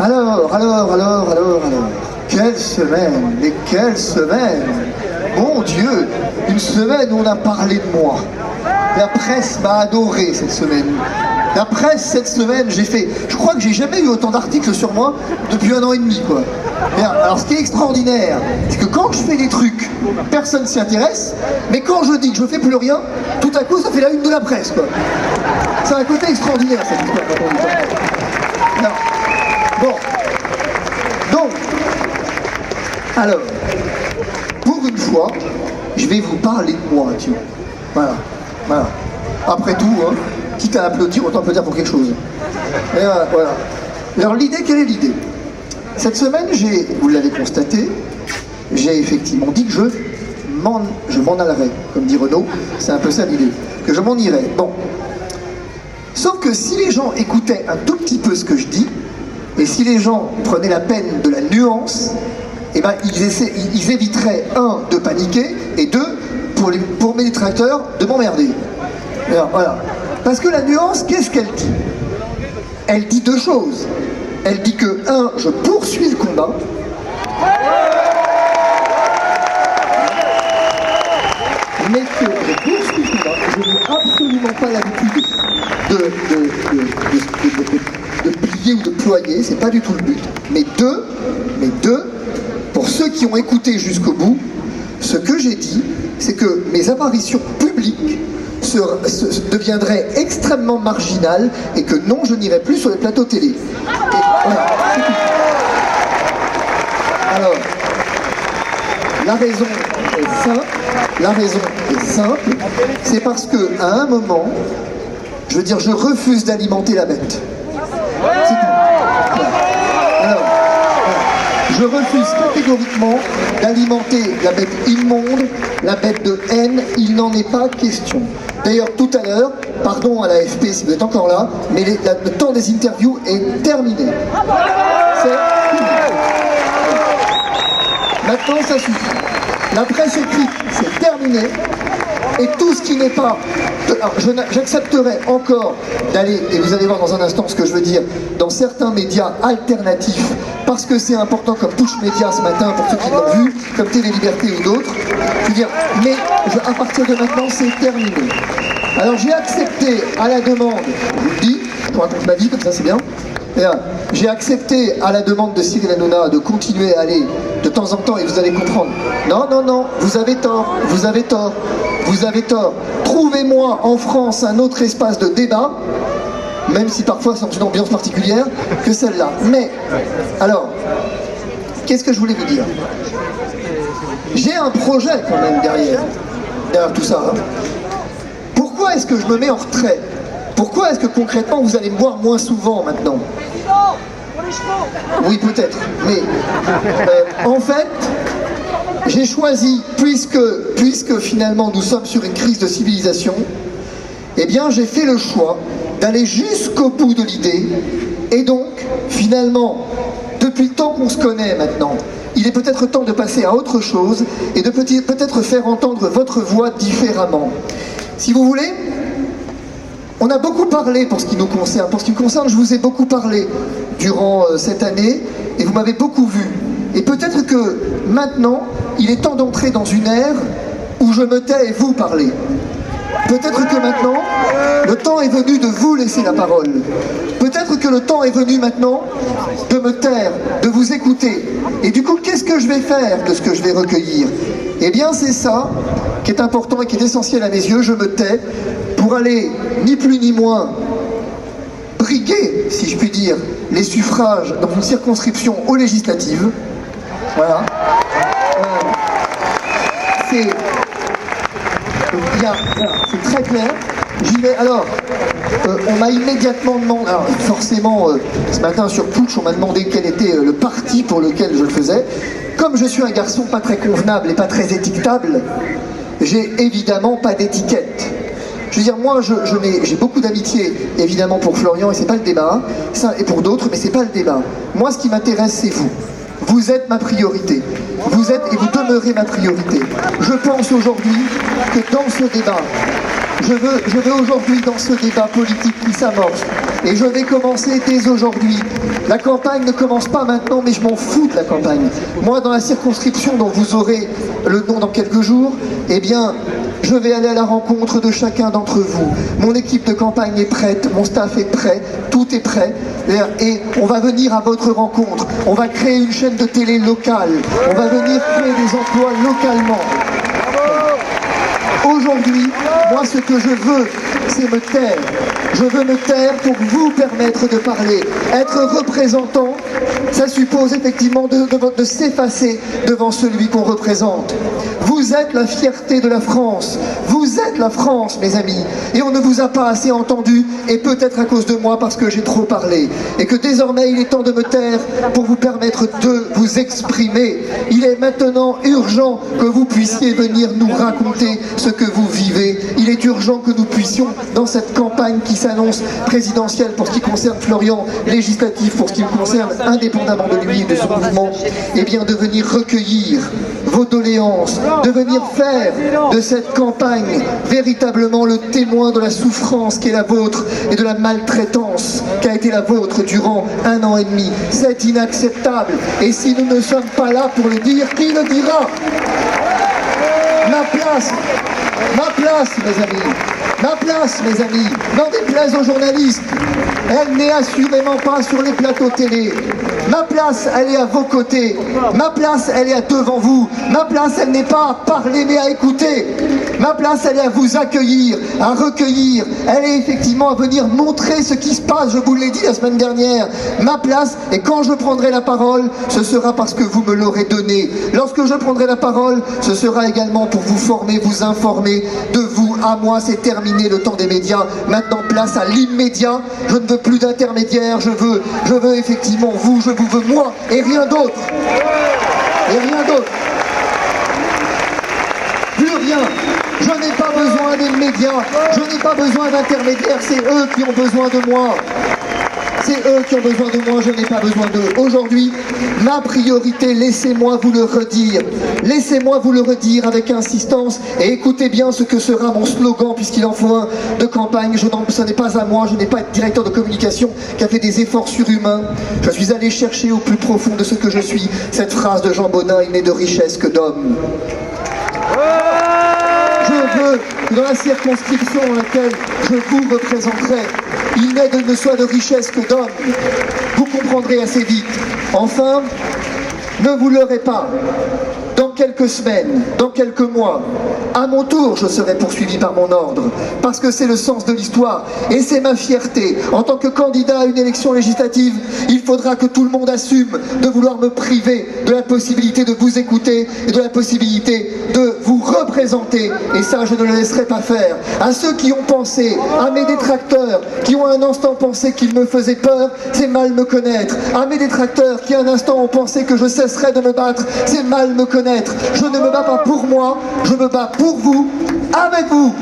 Alors. Quelle semaine, mais quelle semaine! Mon Dieu, une semaine où on a parlé de moi. La presse m'a adoré cette semaine. La presse cette semaine, je crois que j'ai jamais eu autant d'articles sur moi depuis 1 an et demi, quoi. Alors ce qui est extraordinaire, c'est que quand je fais des trucs, personne s'y intéresse, mais quand je dis que je fais plus rien, tout à coup ça fait la une de la presse, quoi. C'est un côté extraordinaire cette histoire quand on dit ça. Non. Bon. Donc, alors, pour une fois, je vais vous parler de moi, tu vois. Voilà. Après tout, hein, quitte à applaudir, autant applaudir pour quelque chose. Et voilà. Alors l'idée, quelle est l'idée? Cette semaine, vous l'avez constaté, j'ai effectivement dit que je m'en allerais, comme dit Renaud, c'est un peu ça l'idée, que je m'en irais. Bon. Sauf que si les gens écoutaient un tout petit peu ce que je dis, et si les gens prenaient la peine de la nuance, eh ben, ils éviteraient, 1, de paniquer, et 2, pour mes détracteurs, de m'emmerder. Alors, voilà. Parce que la nuance, qu'est-ce qu'elle dit? Elle dit 2 choses. Elle dit que, 1, je poursuis le combat. Mais que je poursuis le combat. Je n'ai absolument pas l'habitude de plier ou de ployer, c'est pas du tout le but. Mais deux, pour ceux qui ont écouté jusqu'au bout, ce que j'ai dit, c'est que mes apparitions publiques deviendraient extrêmement marginales et que non, je n'irai plus sur les plateaux télé. Et voilà, c'est tout. Alors, la raison est simple, c'est parce que à un moment, je veux dire, je refuse d'alimenter la bête. C'est tout. Alors, je refuse catégoriquement d'alimenter la bête immonde, la bête de haine, il n'en est pas question. D'ailleurs, tout à l'heure, pardon à la l'AFP si vous êtes encore là, mais le temps des interviews est terminé. C'est fini. Maintenant, ça suffit. La presse écrite, c'est terminé. Et tout ce qui n'est pas... Alors, j'accepterai encore d'aller, et vous allez voir dans un instant ce que je veux dire, dans certains médias alternatifs, parce que c'est important, comme Push Média ce matin, pour ceux qui l'ont vu, comme Télé Liberté ou d'autres. Je veux dire, mais à partir de maintenant, c'est terminé. Alors j'ai accepté à la demande, je vous le dis, je vous raconte ma vie, comme ça c'est bien. J'ai accepté à la demande de Cyril Hanouna de continuer à aller de temps en temps, et vous allez comprendre. Non, vous avez tort. Trouvez-moi en France un autre espace de débat, même si parfois c'est dans une ambiance particulière, que celle-là. Mais, alors, qu'est-ce que je voulais vous dire? J'ai un projet quand même derrière tout ça. Hein. Pourquoi est-ce que je me mets en retrait? Pourquoi est-ce que concrètement vous allez me voir moins souvent maintenant? Oui, peut-être. Mais en fait, j'ai choisi, puisque finalement nous sommes sur une crise de civilisation, eh bien j'ai fait le choix d'aller jusqu'au bout de l'idée. Et donc, finalement, depuis le temps qu'on se connaît maintenant, il est peut-être temps de passer à autre chose et de peut-être faire entendre votre voix différemment. Si vous voulez, on a beaucoup parlé pour ce qui nous concerne. Pour ce qui me concerne, je vous ai beaucoup parlé durant cette année et vous m'avez beaucoup vu. Et peut-être que maintenant, il est temps d'entrer dans une ère où je me tais et vous parlez. Peut-être que maintenant, le temps est venu de vous laisser la parole. Peut-être que le temps est venu maintenant de me taire, de vous écouter. Et du coup, qu'est-ce que je vais faire de ce que je vais recueillir? Eh bien, c'est ça qui est important et qui est essentiel à mes yeux. Je me tais pour aller, ni plus ni moins, briguer, si je puis dire, les suffrages dans une circonscription aux législatives. Voilà. C'est très clair. J'y vais. Alors, on m'a immédiatement demandé, alors forcément, ce matin sur Twitch, on m'a demandé quel était le parti pour lequel je le faisais. Comme je suis un garçon pas très convenable et pas très étiquetable, j'ai évidemment pas d'étiquette. Je veux dire, moi, j'ai beaucoup d'amitié, évidemment, pour Florian, et c'est pas le débat, ça, et pour d'autres, mais c'est pas le débat. Moi, ce qui m'intéresse, c'est vous. Vous êtes ma priorité. Vous êtes et vous demeurez ma priorité. Je pense aujourd'hui que dans ce débat, je veux aujourd'hui, dans ce débat politique qui s'amorce, Et je vais commencer dès aujourd'hui. La campagne ne commence pas maintenant, mais je m'en fous de la campagne. Moi, dans la circonscription dont vous aurez le nom dans quelques jours, eh bien, je vais aller à la rencontre de chacun d'entre vous. Mon équipe de campagne est prête, mon staff est prêt, tout est prêt. Et on va venir à votre rencontre. On va créer une chaîne de télé locale. On va venir créer des emplois localement. Aujourd'hui, moi, ce que je veux, c'est me taire. Je veux me taire pour vous permettre de parler. Être représentant, ça suppose effectivement de s'effacer devant celui qu'on représente. Vous êtes la fierté de la France. Vous êtes la France, mes amis. Et on ne vous a pas assez entendu, et peut-être à cause de moi, parce que j'ai trop parlé. Et que désormais, il est temps de me taire pour vous permettre de vous exprimer. Il est maintenant urgent que vous puissiez venir nous raconter ce que vous vivez. Il est urgent que nous puissions, dans cette campagne qui s'annonce présidentielle pour ce qui concerne Florian, législatif pour ce qui me concerne, indépendamment de lui et de son mouvement, eh bien de venir recueillir vos doléances, de venir faire de cette campagne véritablement le témoin de la souffrance qui est la vôtre et de la maltraitance qui a été la vôtre durant 1 an et demi. C'est inacceptable. Et si nous ne sommes pas là pour le dire, qui le dira? Ma place, mes amis, n'en déplaise aux journalistes, elle n'est assurément pas sur les plateaux télé. Ma place, elle est à vos côtés. Ma place, elle est devant vous. Ma place, elle n'est pas à parler, mais à écouter. Ma place, elle est à vous accueillir, à recueillir. Elle est effectivement à venir montrer ce qui se passe. Je vous l'ai dit la semaine dernière. Ma place, et quand je prendrai la parole, ce sera parce que vous me l'aurez donné. Lorsque je prendrai la parole, ce sera également pour vous former, vous informer. De vous à moi, c'est terminé le temps des médias. Maintenant, place à l'immédiat. Je ne veux plus d'intermédiaires. Je veux effectivement vous, je vous veux moi et rien d'autre. Et rien d'autre. Plus rien. Je n'ai pas besoin des médias. Je n'ai pas besoin d'intermédiaires. C'est eux qui ont besoin de moi. C'est eux qui ont besoin de moi, je n'ai pas besoin d'eux. Aujourd'hui, ma priorité, laissez-moi vous le redire. Laissez-moi vous le redire avec insistance et écoutez bien ce que sera mon slogan, puisqu'il en faut un de campagne. Ce n'est pas à moi, je n'ai pas été directeur de communication qui a fait des efforts surhumains. Je suis allé chercher au plus profond de ce que je suis cette phrase de Jean Bonin, il n'est de richesse que d'homme. Je veux que dans la circonscription dans laquelle je vous représenterai, il ne soit de richesse que d'homme. Vous comprendrez assez vite. Enfin, ne vous leurrez pas. Dans quelques semaines, dans quelques mois, à mon tour, je serai poursuivi par mon ordre. Parce que c'est le sens de l'histoire. Et c'est ma fierté. En tant que candidat à une élection législative, il faudra que tout le monde assume de vouloir me priver de la possibilité de vous écouter et de la possibilité de vous représenter. Et ça, je ne le laisserai pas faire. À ceux qui ont pensé, à mes détracteurs, qui ont un instant pensé qu'ils me faisaient peur, c'est mal me connaître. À mes détracteurs qui un instant ont pensé que je cesserais de me battre, c'est mal me connaître. Je ne me bats pas pour moi, je me bats pour vous, avec vous.